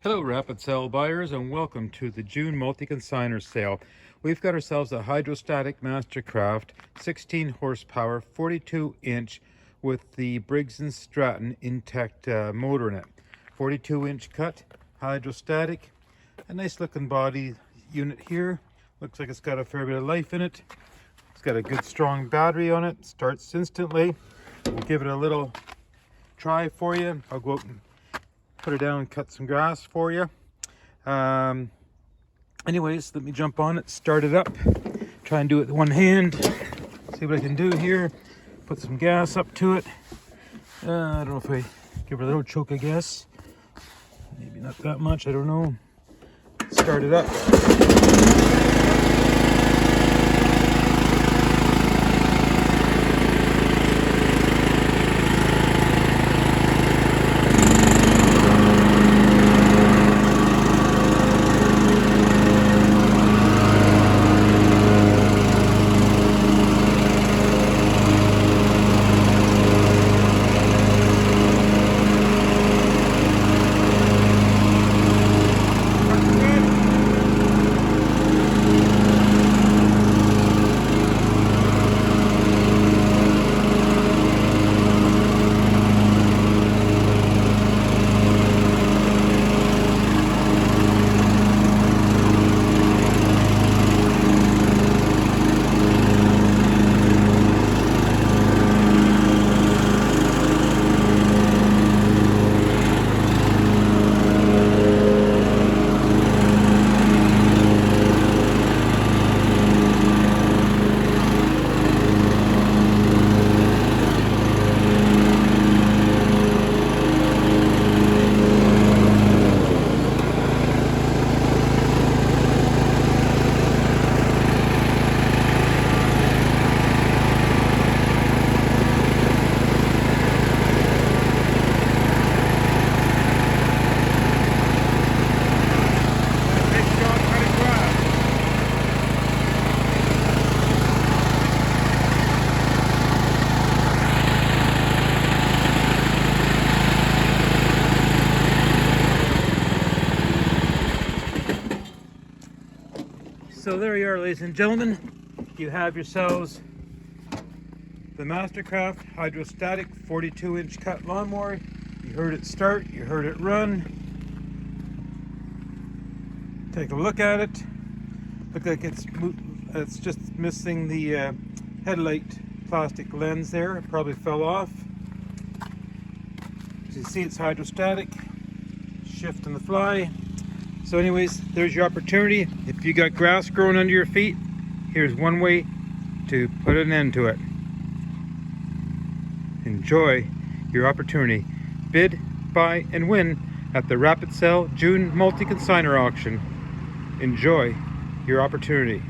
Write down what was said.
Hello rapid sale buyers and welcome to the June multi-consigner sale. We've got ourselves a Hydrostatic Mastercraft 16 horsepower 42 inch with the Briggs & Stratton intact motor in it. 42 inch cut, hydrostatic, a nice looking body unit here. Looks like it's got a fair bit of life in it. It's got a good strong battery on it, starts instantly. We'll give it a little try for you. I'll go out and put her down and cut some grass for you. Anyways, let me jump on it, start it up, try and do it with one hand, see what I can do here. Put some gas up to it. I don't know if I give her a little choke, I guess. Maybe not that much, I don't know. Start it up. So there you are, ladies and gentlemen. You have yourselves the Mastercraft Hydrostatic 42 inch cut lawnmower. You heard it start, you heard it run. Take a look at it. Look like it's just missing the headlight plastic lens there. It probably fell off. As you see, it's hydrostatic. Shift on the fly. So anyways, there's your opportunity. If you got grass growing under your feet, here's one way to put an end to it. Enjoy your opportunity. Bid, buy, and win at the Rapid Sale June multi-consigner auction. Enjoy your opportunity.